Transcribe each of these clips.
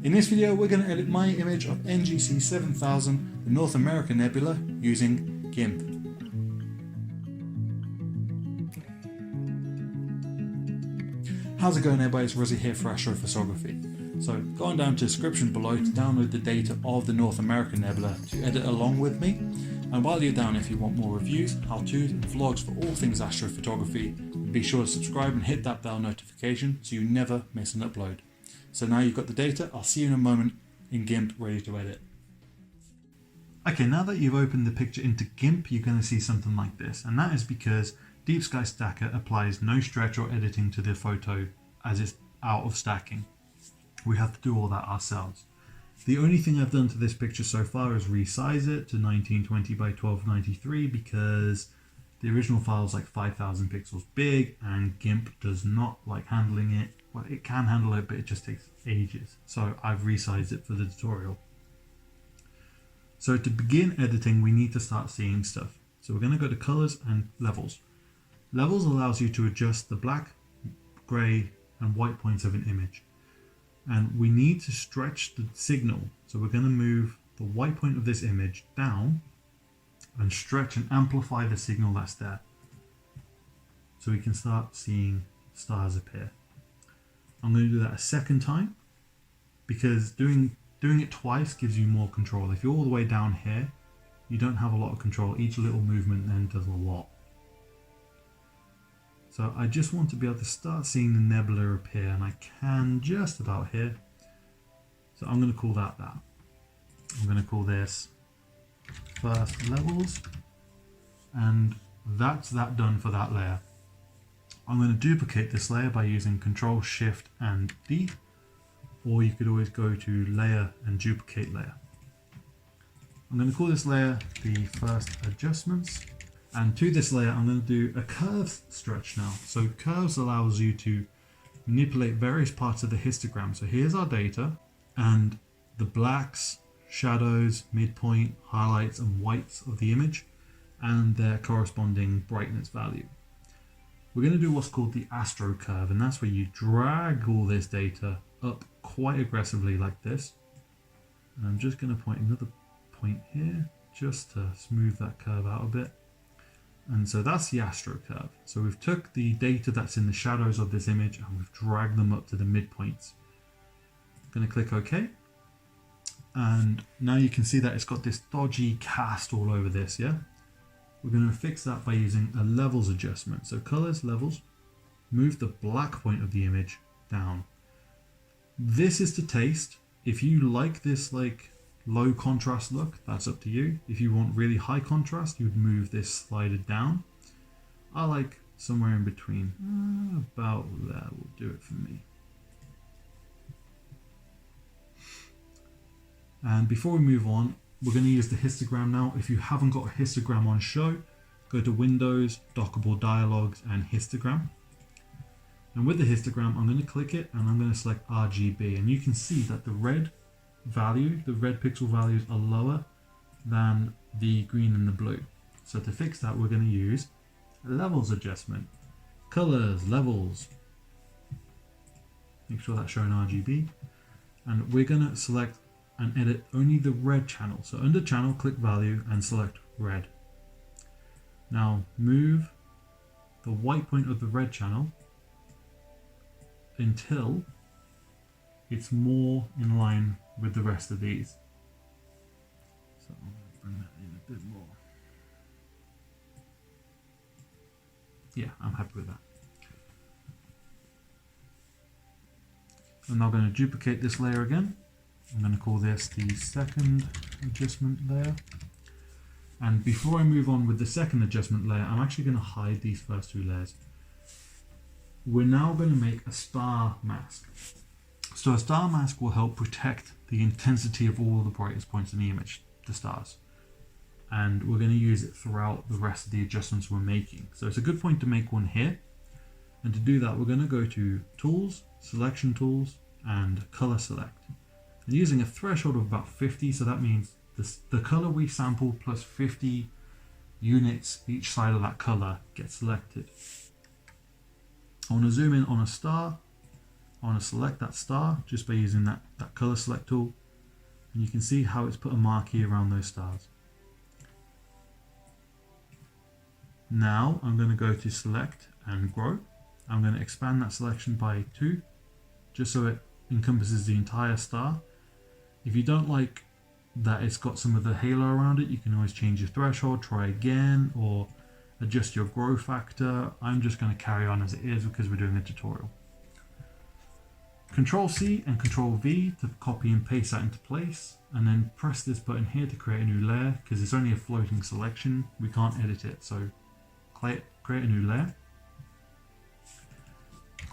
In this video we're going to edit my image of NGC 7000, the North America Nebula, using GIMP. How's it going everybody, it's Rosie here for AstroFarsography. So go on down to the description below to download the data of the North America Nebula to edit along with me. And while you're down, if you want more reviews, how-tos and vlogs for all things astrophotography, be sure to subscribe and hit that bell notification so you never miss an upload. So now you've got the data, I'll see you in a moment in GIMP ready to edit. Okay, now that you've opened the picture into GIMP, you're going to see something like this, and that is because Deep Sky Stacker applies no stretch or editing to the photo as it's out of stacking. We have to do all that ourselves. The only thing I've done to this picture so far is resize it to 1920 by 1293 because the original file is like 5000 pixels big and GIMP does not like handling it. Well, it can handle it, but it just takes ages. So I've resized it for the tutorial. So to begin editing, we need to start seeing stuff. So we're going to go to colors and levels. Levels allows you to adjust the black, gray, and white points of an image. And we need to stretch the signal. So we're going to move the white point of this image down and stretch and amplify the signal that's there. So we can start seeing stars appear. I'm going to do that a second time because doing it twice gives you more control. If you're all the way down here, you don't have a lot of control. Each little movement then does a lot. So I just want to be able to start seeing the nebula appear, and I can just about here. So I'm going to call that that. I'm going to call this first levels, and that's that done for that layer. I'm going to duplicate this layer by using Control Shift and D, or you could always go to Layer and Duplicate Layer. I'm going to call this layer the first adjustments. And to this layer, I'm going to do a curve stretch now. So curves allows you to manipulate various parts of the histogram. So here's our data and the blacks, shadows, midpoint, highlights and whites of the image and their corresponding brightness value. We're going to do what's called the astro curve, and that's where you drag all this data up quite aggressively like this. And I'm just going to point another point here just to smooth that curve out a bit. And so that's the astro curve. So we've took the data that's in the shadows of this image and we've dragged them up to the midpoints. I'm going to click OK. And now you can see that it's got this dodgy cast all over this, yeah? We're going to fix that by using a levels adjustment. So colors, levels, move the black point of the image down. This is to taste. If you like this like low contrast look, that's up to you. If you want really high contrast, you would move this slider down. I like somewhere in between. About there will do it for me. And before we move on, we're going to use the histogram now. If you haven't got a histogram on show, go to Windows, Dockable Dialogues and Histogram. And with the histogram, I'm going to click it and I'm going to select RGB. And you can see that the red value, the red pixel values are lower than the green and the blue. So to fix that, we're going to use a levels adjustment. Colors, levels. Make sure that's showing RGB. And we're going to select and edit only the red channel. So under channel, click value and select red. Now move the white point of the red channel until it's more in line with the rest of these. So I'm going to bring that in a bit more. Yeah, I'm happy with that. I'm now going to duplicate this layer again. I'm going to call this the second adjustment layer. And before I move on with the second adjustment layer, I'm actually going to hide these first two layers. We're now going to make a star mask. So a star mask will help protect the intensity of all the brightest points in the image, the stars. And we're going to use it throughout the rest of the adjustments we're making. So it's a good point to make one here. And to do that, we're going to go to Tools, Selection Tools, and Color Select. And using a threshold of about 50, so that means the color we sample plus 50 units each side of that color gets selected. I want to zoom in on a star. I want to select that star just by using that color select tool. And you can see how it's put a marquee around those stars. Now I'm going to go to select and grow. I'm going to expand that selection by 2, just so it encompasses the entire star. If you don't like that it's got some of the halo around it, you can always change your threshold, try again, or adjust your grow factor. I'm just going to carry on as it is because we're doing a tutorial. Control C and Control V to copy and paste that into place, and then press this button here to create a new layer. Because it's only a floating selection, we can't edit it, so create a new layer.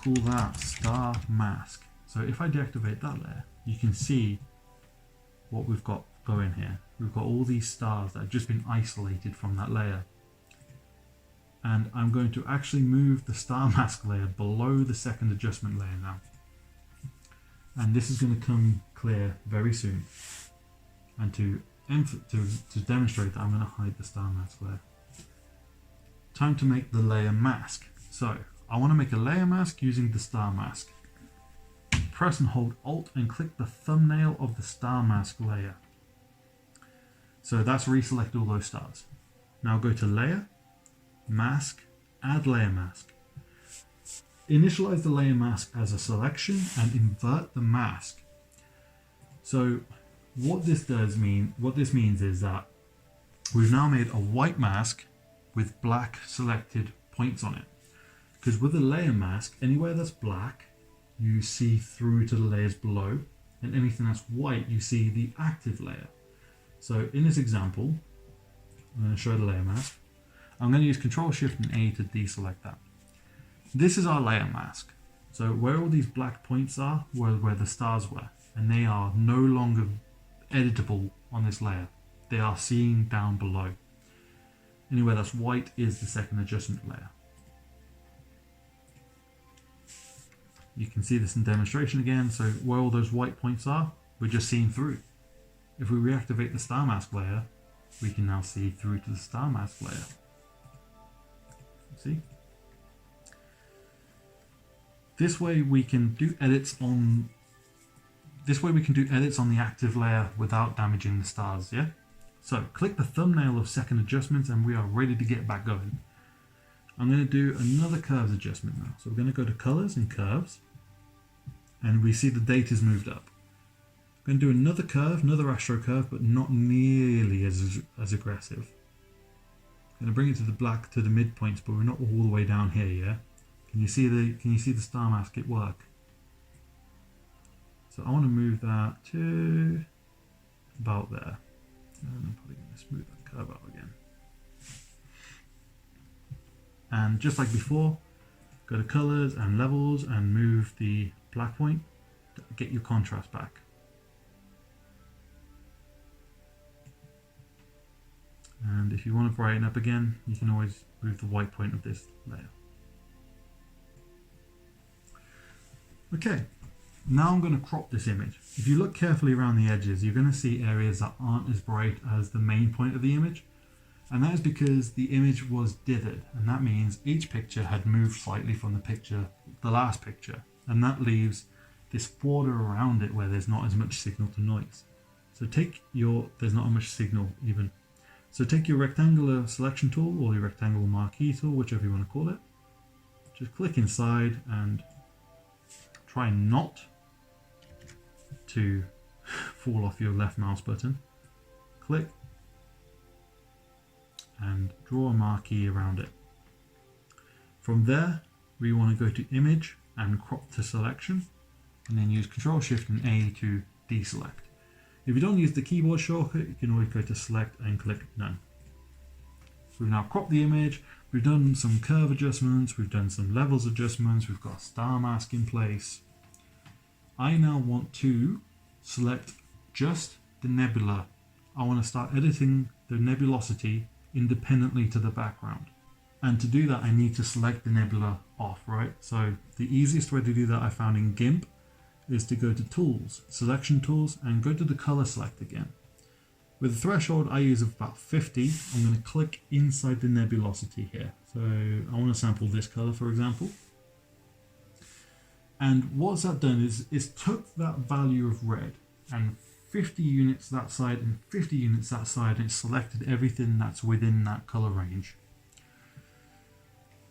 Call that star mask. So if I deactivate that layer, you can see what we've got going here. We've got all these stars that have just been isolated from that layer. And I'm going to actually move the star mask layer below the second adjustment layer now. And this is going to come clear very soon. And to demonstrate that, I'm going to hide the star mask layer. Time to make the layer mask. So I want to make a layer mask using the star mask. Press and hold Alt and click the thumbnail of the star mask layer. So that's reselect all those stars. Now go to Layer, Mask, Add Layer Mask. Initialize the layer mask as a selection and invert the mask. So what this means is that we've now made a white mask with black selected points on it. Because with a layer mask, anywhere that's black, you see through to the layers below, and anything that's white, you see the active layer. So in this example, I'm going to show the layer mask. I'm going to use Control Shift and A to deselect that. This is our layer mask. So where all these black points are, where the stars were, and they are no longer editable on this layer. They are seen down below. Anywhere that's white is the second adjustment layer. You can see this in demonstration again. So where all those white points are, we're just seeing through. If we reactivate the star mask layer, we can now see through to the star mask layer. See? This way we can do edits on the active layer without damaging the stars, yeah? So click the thumbnail of second adjustments and we are ready to get back going. I'm going to do another curves adjustment now. So we're going to go to colors and curves, and we see the date is moved up. I'm going to do another curve, another astro curve, but not nearly as aggressive. I'm going to bring it to the black, to the midpoints, but we're not all the way down here, yeah? Can you see the star mask at work? So I want to move that to about there. And I'm probably going to smooth that curve out again. And just like before, go to colors and levels and move the black point to get your contrast back. And if you want to brighten up again, you can always move the white point of this layer. Okay, now I'm going to crop this image. If you look carefully around the edges, you're going to see areas that aren't as bright as the main point of the image. And that is because the image was dithered, and that means each picture had moved slightly from the last picture, and that leaves this border around it where there's not as much signal to noise. So there's not much signal even. So take your rectangular selection tool or your rectangular marquee tool, whichever you want to call it. Just click inside and try not to fall off your left mouse button. Click and draw a marquee around it. From there, we want to go to Image and Crop to Selection, and then use Control Shift and A to deselect. If you don't use the keyboard shortcut, you can always go to Select and click None. So we've now cropped the image, we've done some curve adjustments, we've done some levels adjustments, we've got a star mask in place. I now want to select just the nebula. I want to start editing the nebulosity independently to the background. And to do that, I need to select the nebula off, right? So the easiest way to do that I found in GIMP is to go to Tools, Selection Tools, and go to the Color Select again. With the threshold I use of about 50, I'm going to click inside the nebulosity here. So I want to sample this color, for example. And what's that done is it's took that value of red and 50 units that side and 50 units that side, and it's selected everything that's within that color range.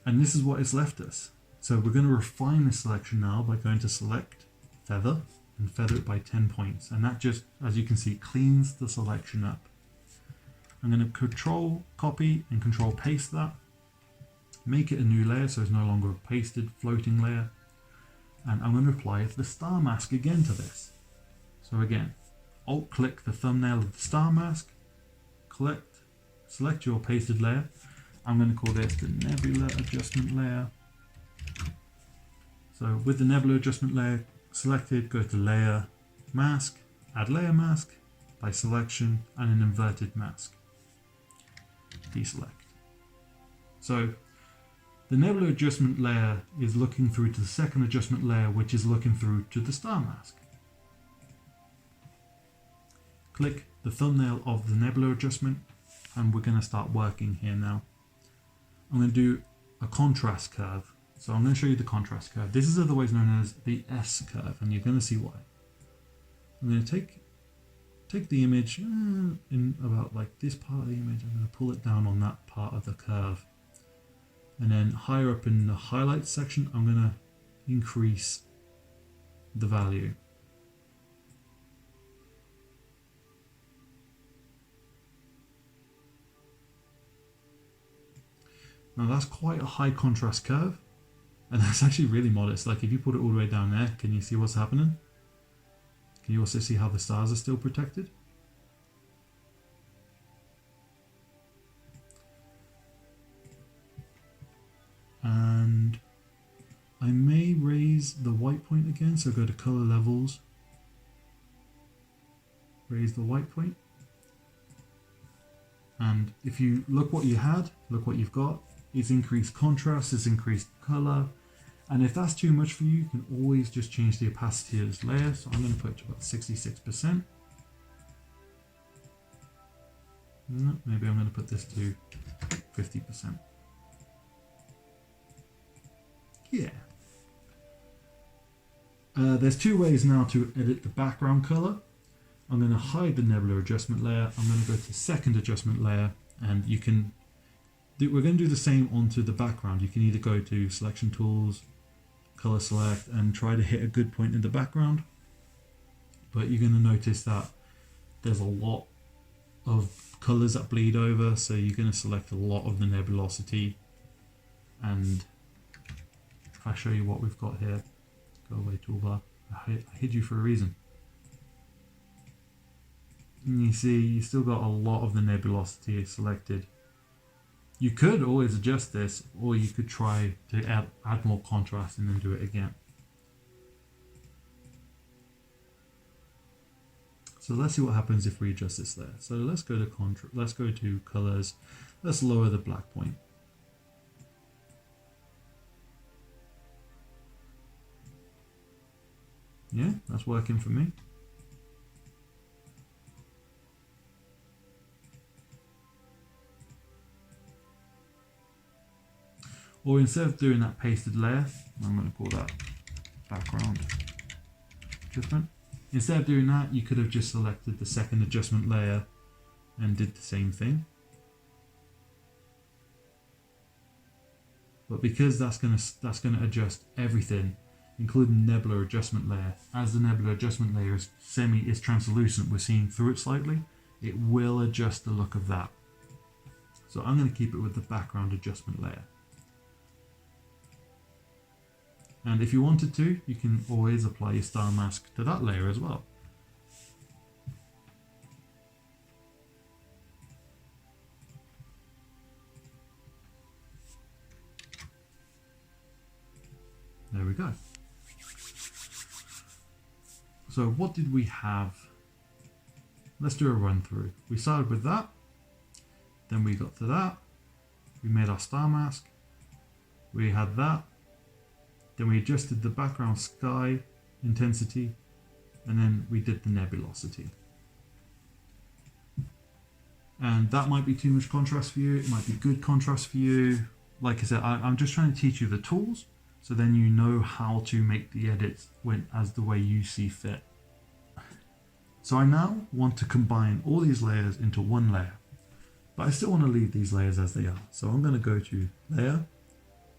And this is what it's left us. So we're going to refine the selection now by going to select, feather, and feather it by 10 points. And that just, as you can see, cleans the selection up. I'm going to control copy and control paste that. Make it a new layer so it's no longer a pasted floating layer. And I'm going to apply the star mask again to this. So again, alt click the thumbnail of the star mask, select your pasted layer. I'm going to call this the Nebula Adjustment layer. So with the Nebula Adjustment layer selected, go to Layer, Mask, Add Layer Mask, by selection, and an inverted mask. Deselect. So the Nebula Adjustment layer is looking through to the second adjustment layer, which is looking through to the star mask. Click the thumbnail of the Nebula Adjustment, and we're going to start working here now. I'm going to do a contrast curve. So I'm going to show you the contrast curve. This is otherwise known as the S curve, and you're going to see why. I'm going to take the image in about like this part of the image. I'm going to pull it down on that part of the curve. And then higher up in the highlights section, I'm going to increase the value. Now that's quite a high contrast curve, and that's actually really modest. Like if you put it all the way down there, can you see what's happening? Can you also see how the stars are still protected? And I may raise the white point again, so go to color levels, raise the white point. And if you look what you had, look what you've got. It's increased contrast, it's increased color. And if that's too much for you, you can always just change the opacity of this layer. So I'm going to put it to about 66%. No, maybe I'm going to put this to 50%. Yeah. There's two ways now to edit the background color. I'm going to hide the Nebula Adjustment layer. I'm going to go to second adjustment layer, and you can we're going to do the same onto the background. You can either go to selection tools, color select, and try to hit a good point in the background. But you're going to notice that there's a lot of colors that bleed over, so you're going to select a lot of the nebulosity. And if I show you what we've got here, go away toolbar, I hid you for a reason. And you see you still got a lot of the nebulosity selected. You could always adjust this, or you could try to add more contrast and then do it again. So let's see what happens if we adjust this there. So let's go to colors. Let's lower the black point. Yeah, that's working for me. Or instead of doing that pasted layer, I'm going to call that background adjustment. Instead of doing that, you could have just selected the second adjustment layer and did the same thing. But because that's going to adjust everything, including the Nebula Adjustment layer, as the Nebula Adjustment layer is translucent, we're seeing through it slightly, it will adjust the look of that. So I'm going to keep it with the background adjustment layer. And if you wanted to, you can always apply your star mask to that layer as well. There we go. So what did we have? Let's do a run through. We started with that, then we got to that, we made our star mask, we had that, then we adjusted the background sky intensity, and then we did the nebulosity. And that might be too much contrast for you, it might be good contrast for you. Like I said, I'm just trying to teach you the tools so then you know how to make the edits as the way you see fit. So I now want to combine all these layers into one layer, but I still want to leave these layers as they are. So I'm going to go to Layer,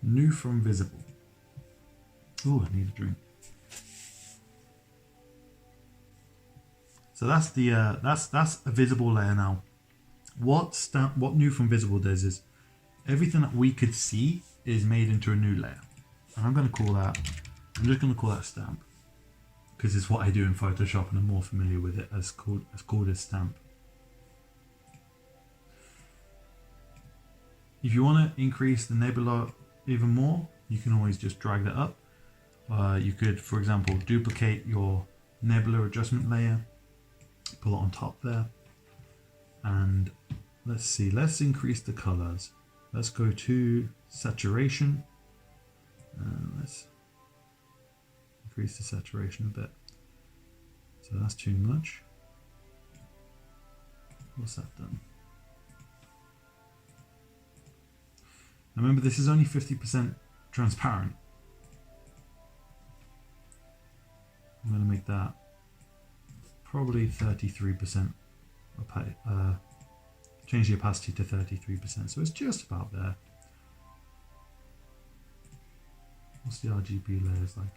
New from Visible. Oh, I need a drink. So that's the that's a visible layer now. What New from Visible does is everything that we could see is made into a new layer, and I'm just going to call that Stamp, because it's what I do in Photoshop and I'm more familiar with it as called as Stamp. If you want to increase the nebula even more, you can always just drag that up. You could, for example, duplicate your Nebula Adjustment layer, pull it on top there, and let's see, let's increase the colors. Let's go to saturation. Let's increase the saturation a bit. So that's too much. What's that done? Now remember, this is only 50% transparent. I'm going to make that probably 33% opaque. Change the opacity to 33%, so it's just about there. What's the RGB layers like?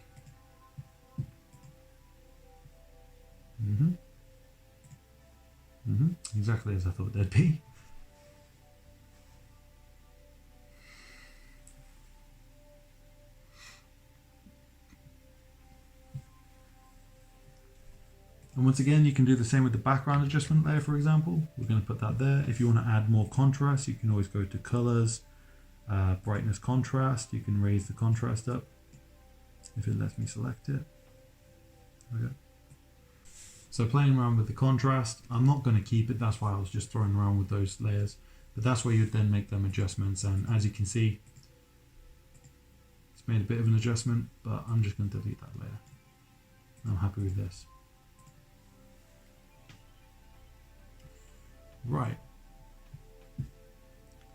Exactly as I thought they'd be. And once again, you can do the same with the background adjustment layer, for example. We're going to put that there. If you want to add more contrast, you can always go to colors, brightness contrast. You can raise the contrast up if it lets me select it. Okay. So playing around with the contrast, I'm not going to keep it. That's why I was just throwing around with those layers. But that's where you'd then make them adjustments. And as you can see, it's made a bit of an adjustment, but I'm just going to delete that layer. I'm happy with this. Right.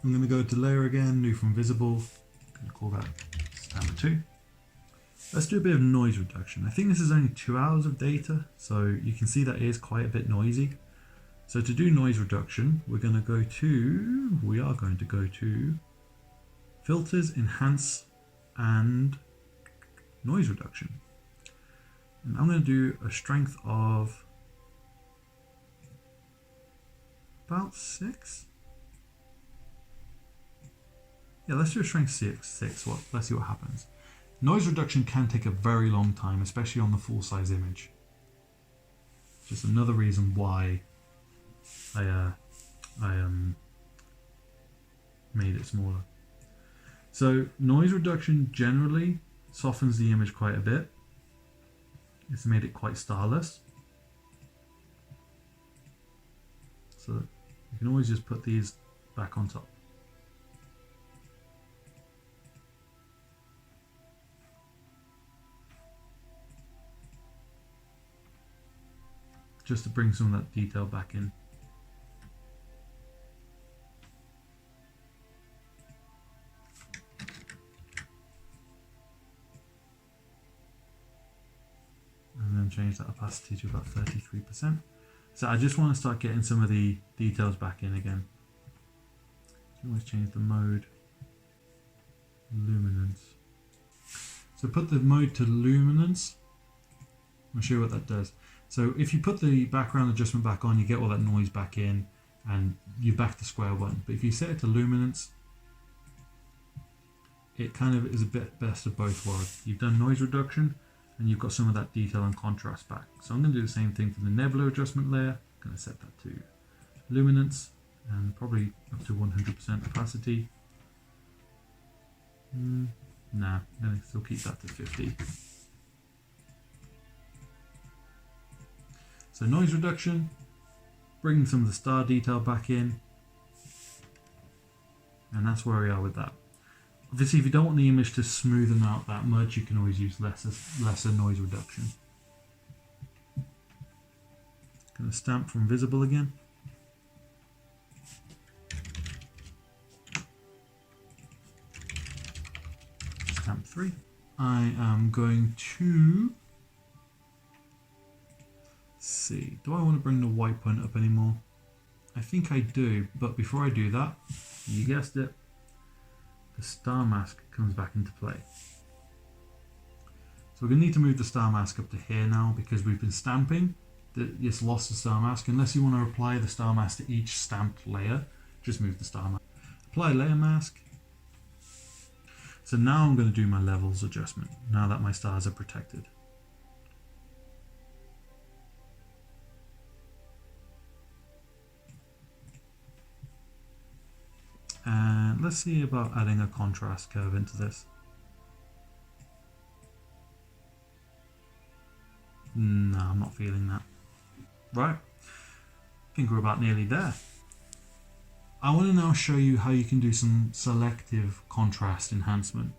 I'm going to go to layer again, new from visible. I'm going to call that Stamp 2. Let's do a bit of noise reduction. I think this is only 2 hours of data, so you can see that it is quite a bit noisy. So to do noise reduction, we are going to go to Filters, Enhance, and Noise Reduction. And I'm going to do a strength of about 6. Yeah, let's do a strength 6. Let's see what happens. Noise reduction can take a very long time, especially on the full size image. Just another reason why I made it smaller. So noise reduction generally softens the image quite a bit. It's made it quite starless. So you can always just put these back on top. Just to bring some of that detail back in. And then change that opacity to about 33%. So I just want to start getting some of the details back in again. You can always change the mode. Luminance. So put the mode to luminance. I'll show you what that does. So if you put the background adjustment back on, you get all that noise back in and you're back to square one. But if you set it to luminance, it kind of is a bit best of both worlds. You've done noise reduction and you've got some of that detail and contrast back. So I'm going to do the same thing for the Nebula Adjustment layer. I'm going to set that to luminance and probably up to 100% opacity. Nah, I'm going to still keep that to 50. So noise reduction, bringing some of the star detail back in, and that's where we are with that. Obviously, if you don't want the image to smoothen out that much, you can always use lesser noise reduction. Going to stamp from visible again. Stamp 3. am going to see, do I want to bring the white point up anymore? I think I do, but before I do that, you guessed it, the star mask comes back into play. So we're going to need to move the star mask up to here now because we've been stamping. It's lost the star mask. Unless you want to apply the star mask to each stamped layer, just move the star mask. Apply layer mask. So now I'm going to do my levels adjustment, now that my stars are protected. And let's see about adding a contrast curve into this. No, I'm not feeling that. Right, I think we're about nearly there. I want to now show you how you can do some selective contrast enhancement.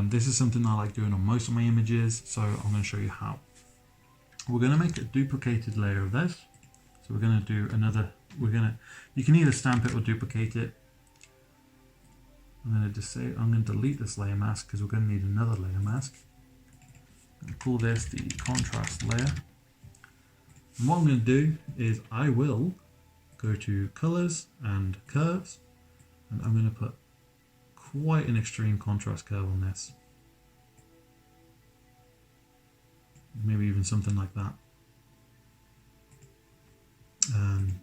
This is something I like doing on most of my images, so I'm going to show you how. We're going to make a duplicated layer of this. So we're going to do another, you can either stamp it or duplicate it. I'm going to delete this layer mask because we're going to need another layer mask. I'm going to call this the contrast layer. And what I'm going to do is I will go to colors and curves, and I'm going to put quite an extreme contrast curve on this. Maybe even something like that.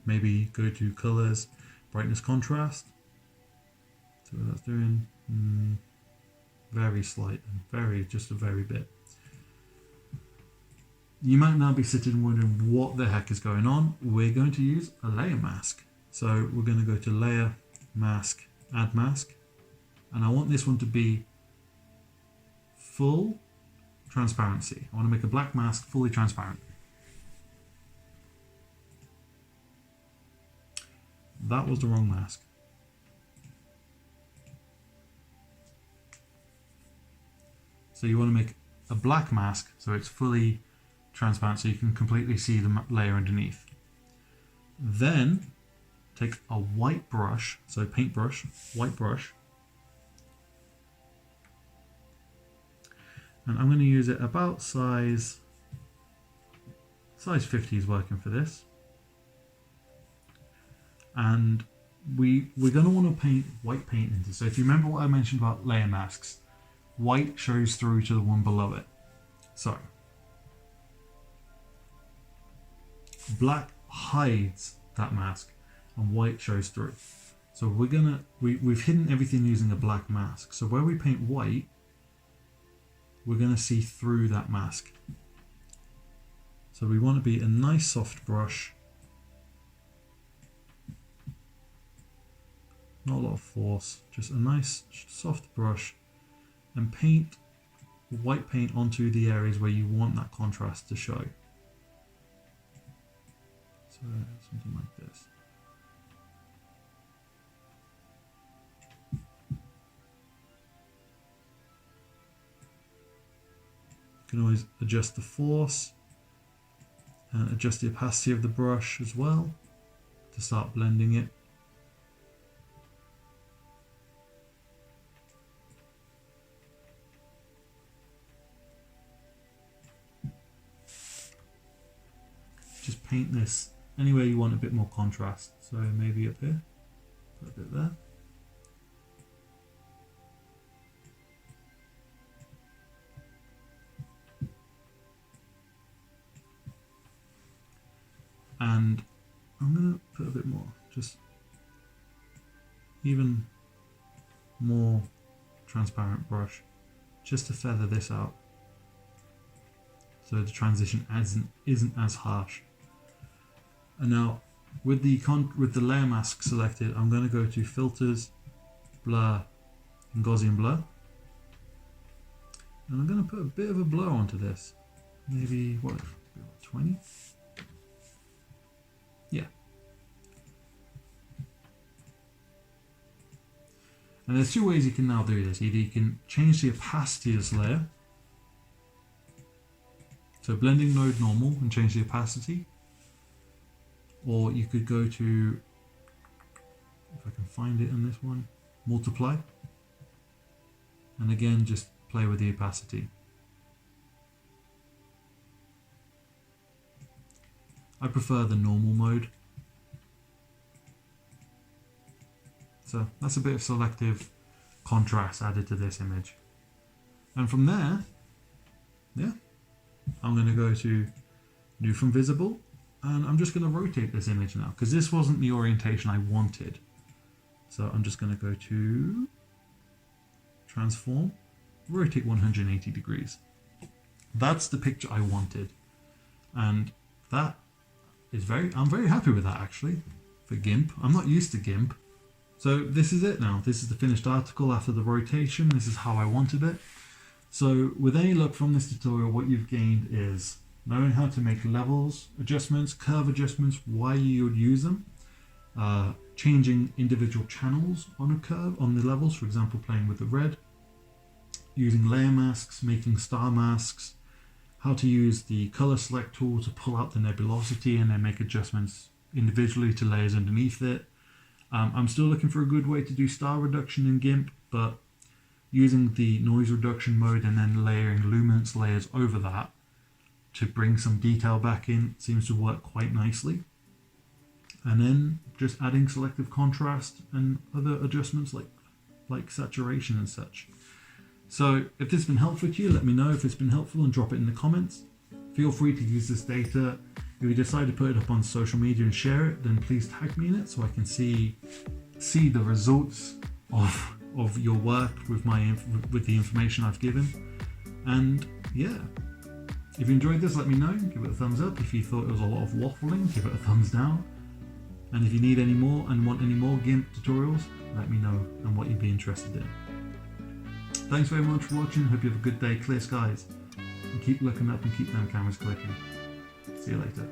Maybe go to colors, brightness, contrast. So what that's doing, very slight, just a very bit. You might now be sitting wondering what the heck is going on. We're going to use a layer mask. So we're going to go to layer, mask, add mask. And I want this one to be full transparency. I want to make a black mask fully transparent. That was the wrong mask. So you want to make a black mask so it's fully transparent so you can completely see the layer underneath. Then take a white brush, so paintbrush, white brush, and I'm going to use it about size 50 is working for this. And we're going to want to paint white paint into. So if you remember what I mentioned about layer masks, white shows through to the one below it. So black hides that mask and white shows through. So we've hidden everything using a black mask. So where we paint white, we're going to see through that mask. So we want to be a nice soft brush. Not a lot of force, just a nice soft brush, and paint white paint onto the areas where you want that contrast to show. So something like this. You can always adjust the force and adjust the opacity of the brush as well to start blending it. Just paint this anywhere you want a bit more contrast. So maybe up here, put a bit there. And I'm going to put a bit more, just even more transparent brush, just to feather this out, so the transition isn't as harsh. And now with the layer mask selected, I'm going to go to filters, blur, and Gaussian blur, and I'm going to put a bit of a blur onto this. Maybe what, 20? Yeah. And there's two ways you can now do this. Either you can change the opacity of this layer, so blending mode normal, and change the opacity. Or you could go to, if I can find it in this one, multiply. And again, just play with the opacity. I prefer the normal mode. So that's a bit of selective contrast added to this image. And from there, yeah, I'm going to go to New from Visible, and I'm just going to rotate this image now, because this wasn't the orientation I wanted. So I'm just going to go to Transform, rotate 180 degrees. That's the picture I wanted. And that is I'm very happy with that actually, for GIMP. I'm not used to GIMP. So this is it now. This is the finished article after the rotation. This is how I wanted it. So with any luck from this tutorial, what you've gained is knowing how to make levels adjustments, curve adjustments, why you would use them, changing individual channels on a curve, on the levels, for example, playing with the red, using layer masks, making star masks, how to use the color select tool to pull out the nebulosity and then make adjustments individually to layers underneath it. I'm still looking for a good way to do star reduction in GIMP, but using the noise reduction mode and then layering luminance layers over that to bring some detail back in seems to work quite nicely. And then just adding selective contrast and other adjustments like saturation and such. So if this has been helpful to you, let me know if it's been helpful and drop it in the comments. Feel free to use this data. If you decide to put it up on social media and share it, then please tag me in it so I can see the results of your work with the information I've given. And yeah, if you enjoyed this, let me know. Give it a thumbs up. If you thought it was a lot of waffling, give it a thumbs down. And if you need any more and want any more GIMP tutorials, let me know and what you'd be interested in. Thanks very much for watching. Hope you have a good day, clear skies, and keep looking up and keep them cameras clicking. See you later.